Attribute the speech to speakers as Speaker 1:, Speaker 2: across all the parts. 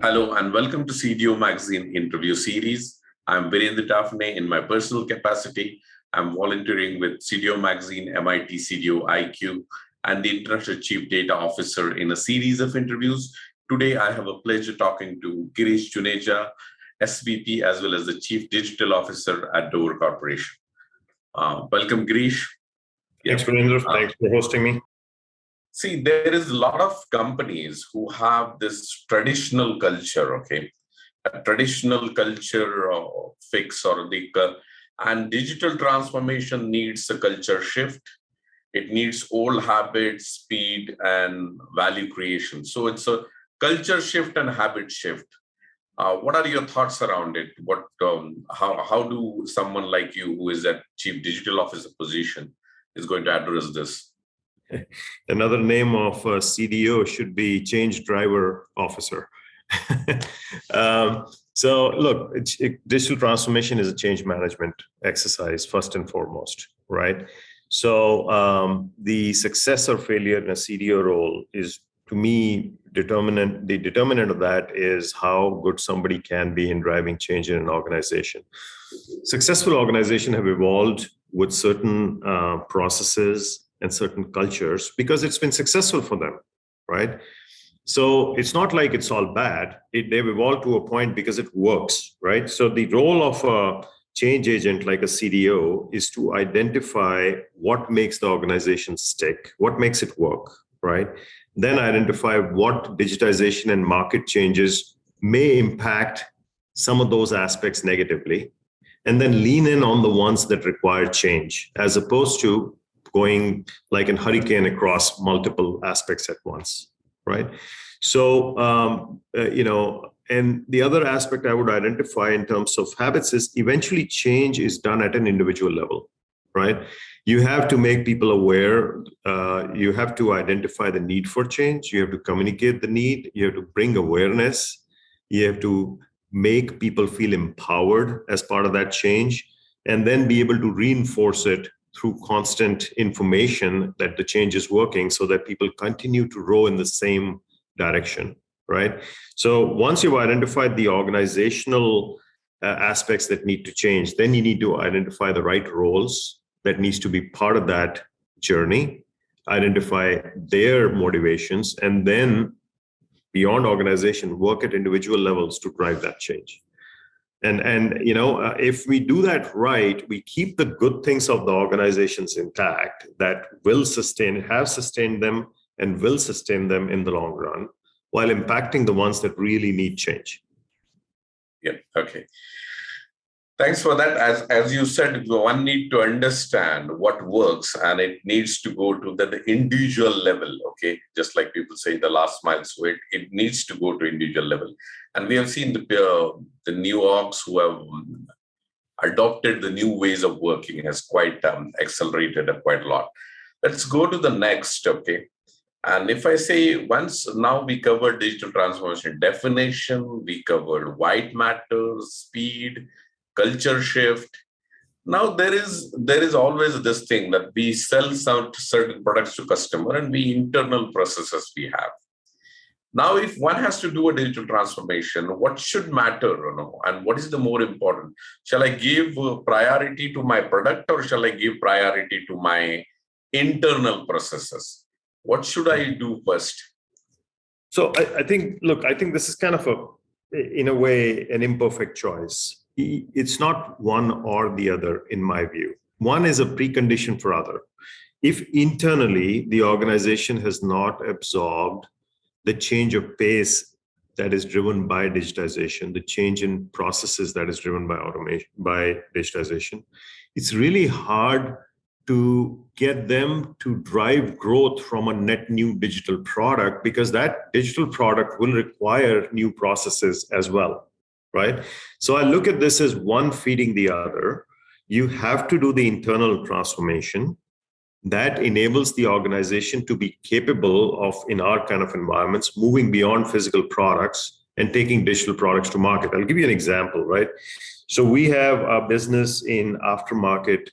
Speaker 1: Hello and welcome to CDO Magazine interview series. I'm Virendra Daphne in my personal capacity. I'm volunteering with CDO Magazine, MIT CDO IQ, and the International Chief Data Officer in a series of interviews. Today, I have a pleasure talking to Girish Juneja, SVP, as well as the Chief Digital Officer at Dover Corporation. Welcome, Girish.
Speaker 2: Thanks, Virendra. Thanks for hosting me.
Speaker 1: See, there is a lot of companies who have this traditional culture, okay? A traditional culture fix and digital transformation needs a culture shift. It needs old habits, speed, and value creation. So it's a culture shift and habit shift. What are your thoughts around it? How do someone like you, who is at Chief Digital Officer position, is going to address this?
Speaker 2: Another name of CDO should be Change Driver Officer. So look, digital transformation is a change management exercise, first and foremost, right? So the success or failure in a CDO role is, to me, the determinant of that is how good somebody can be in driving change in an organization. Successful organizations have evolved with certain processes and certain cultures because it's been successful for them, right? So it's not like it's all bad. They've evolved to a point because it works, right? So the role of a change agent like a CDO is to identify what makes the organization stick, what makes it work, right? Then identify what digitization and market changes may impact some of those aspects negatively, and then lean in on the ones that require change, as opposed to going like a hurricane across multiple aspects at once, right? So, and the other aspect I would identify in terms of habits is eventually change is done at an individual level, right? You have to make people aware. You have to identify the need for change. You have to communicate the need. You have to bring awareness. You have to make people feel empowered as part of that change, and then be able to reinforce it through constant information that the change is working so that people continue to row in the same direction, right? So once you've identified the organizational aspects that need to change, then you need to identify the right roles that needs to be part of that journey, identify their motivations, and then beyond organization, work at individual levels to drive that change. And if we do that right, we keep the good things of the organizations intact that have sustained them and will sustain them in the long run, while impacting the ones that really need change.
Speaker 1: Yeah, okay. Thanks for that. As you said, one need to understand what works, and it needs to go to the individual level, okay? Just like people say, the last mile, so it needs to go to individual level. And we have seen the new orgs who have adopted the new ways of working has quite accelerated quite a lot. Let's go to the next, okay? And if I say now we covered digital transformation definition, we covered white matter, speed, culture shift. Now there is always this thing that we sell certain products to customer, and we internal processes we have. Now, if one has to do a digital transformation, what should matter, and what is the more important? Shall I give priority to my product, or shall I give priority to my internal processes? What should I do first?
Speaker 2: So I think this is kind of in a way, an imperfect choice. It's not one or the other, in my view. One is a precondition for other. If internally the organization has not absorbed the change of pace that is driven by digitization, the change in processes that is driven by automation, by digitization, it's really hard to get them to drive growth from a net new digital product, because that digital product will require new processes as well, right? So I look at this as one feeding the other. You have to do the internal transformation that enables the organization to be capable of, in our kind of environments, moving beyond physical products and taking digital products to market. I'll give you an example, right? So we have a business in aftermarket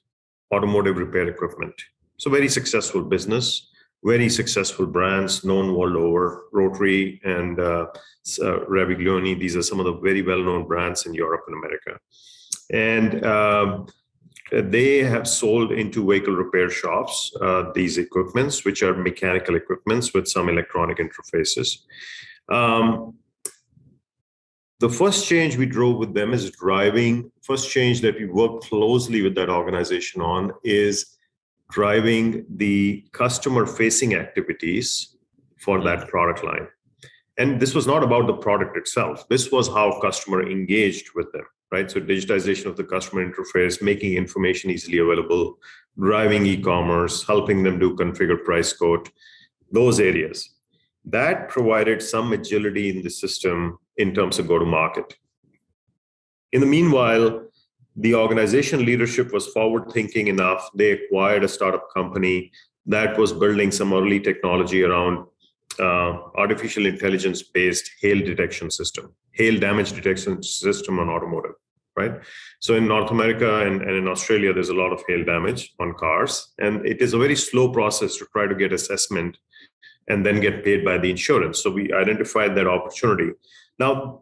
Speaker 2: automotive repair equipment. It's a very successful business. very successful brands known world over, Rotary and Raviglione. These are some of the very well-known brands in Europe and America. And they have sold into vehicle repair shops these equipments, which are mechanical equipments with some electronic interfaces. The first change we drove with them is first change that we work closely with that organization on is driving the customer-facing activities for that product line. And this was not about the product itself. This was how customer engaged with them, right? So digitization of the customer interface, making information easily available, driving e-commerce, helping them do configure price quote, those areas. That provided some agility in the system in terms of go-to-market. In the meanwhile, the organization leadership was forward-thinking enough. They acquired a startup company that was building some early technology around artificial intelligence-based hail detection system, hail damage detection system on automotive, right? So in North America and in Australia, there's a lot of hail damage on cars, and it is a very slow process to try to get assessment and then get paid by the insurance. So we identified that opportunity. Now,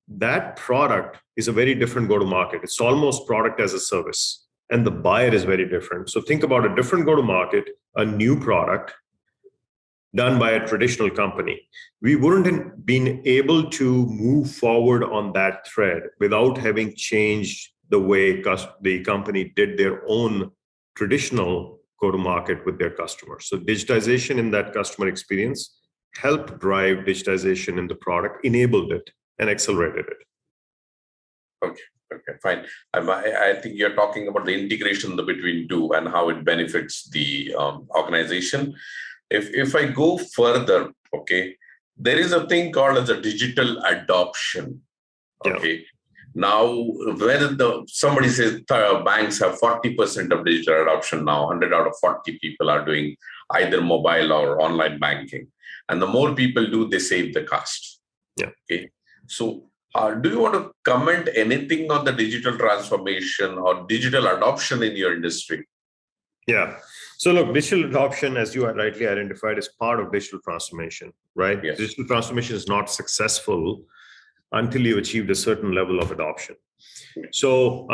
Speaker 2: that product is a very different go-to-market. It's almost product as a service, and the buyer is very different. So think about a different go-to-market, a new product done by a traditional company. We wouldn't have been able to move forward on that thread without having changed the way the company did their own traditional go-to-market with their customers. So digitization in that customer experience helped drive digitization in the product, enabled it, and accelerated it.
Speaker 1: Okay, fine. I think you're talking about the integration between two and how it benefits the organization. If I go further, okay, there is a thing called as a digital adoption. Okay. Yeah. Now, whether somebody says banks have 40% of digital adoption now, 100 out of 40 people are doing either mobile or online banking. And the more people do, they save the cost.
Speaker 2: Yeah.
Speaker 1: Okay. So do you want to comment anything on the digital transformation or digital adoption in your industry?
Speaker 2: Yeah. So look, digital adoption, as you rightly identified, is part of digital transformation, right? Yes. Digital transformation is not successful until you've achieved a certain level of adoption. So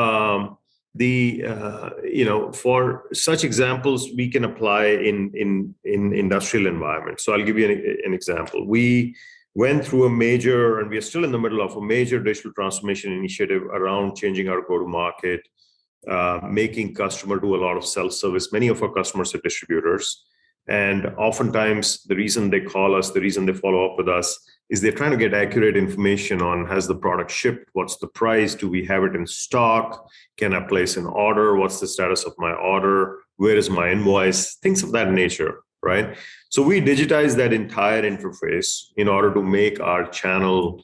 Speaker 2: for such examples, we can apply in industrial environments. So I'll give you an example. We went through and we are still in the middle of a major digital transformation initiative around changing our go-to-market, making customer do a lot of self-service. Many of our customers are distributors. And oftentimes the reason they call us, the reason they follow up with us is they're trying to get accurate information on, has the product shipped? What's the price? Do we have it in stock? Can I place an order? What's the status of my order? Where is my invoice? Things of that nature, right? So we digitize that entire interface in order to make our channel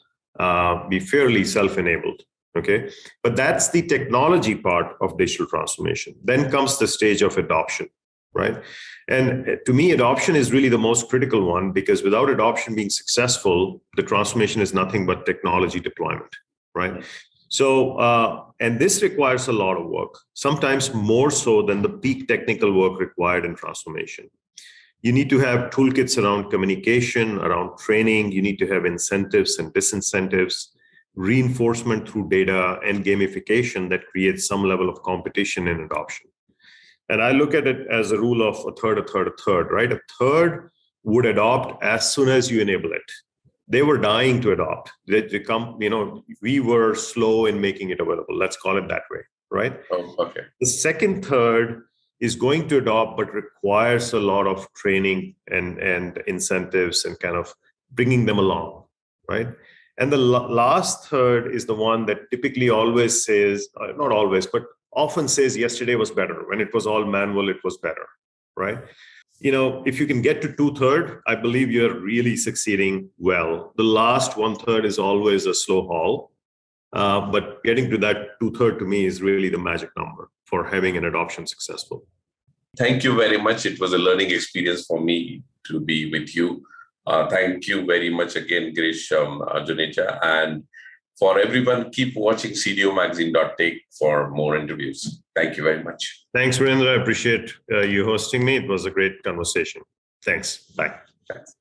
Speaker 2: be fairly self-enabled, okay? But that's the technology part of digital transformation. Then comes the stage of adoption, right? And to me, adoption is really the most critical one, because without adoption being successful, the transformation is nothing but technology deployment, right? So, and this requires a lot of work, sometimes more so than the peak technical work required in transformation. You need to have toolkits around communication, around training. You need to have incentives and disincentives, reinforcement through data, and gamification that creates some level of competition in adoption. And I look at it as a rule of a third, right? A third would adopt as soon as you enable it. They were dying to adopt. We were slow in making it available. Let's call it that way, right?
Speaker 1: Oh, okay.
Speaker 2: The second third is going to adopt, but requires a lot of training and incentives and kind of bringing them along, right? And the last third is the one that typically always says, not always, but often says yesterday was better. When it was all manual, it was better, right? If you can get to 2/3, I believe you're really succeeding well. The last 1/3 is always a slow haul, but getting to that 2/3 to me is really the magic number for having an adoption successful.
Speaker 1: Thank you very much. It was a learning experience for me to be with you. Thank you very much again, Girish, Juneja. And for everyone, keep watching cdomagazine.tech for more interviews. Thank you very much.
Speaker 2: Thanks, Virendra. I appreciate you hosting me. It was a great conversation. Thanks. Bye.
Speaker 1: Thanks.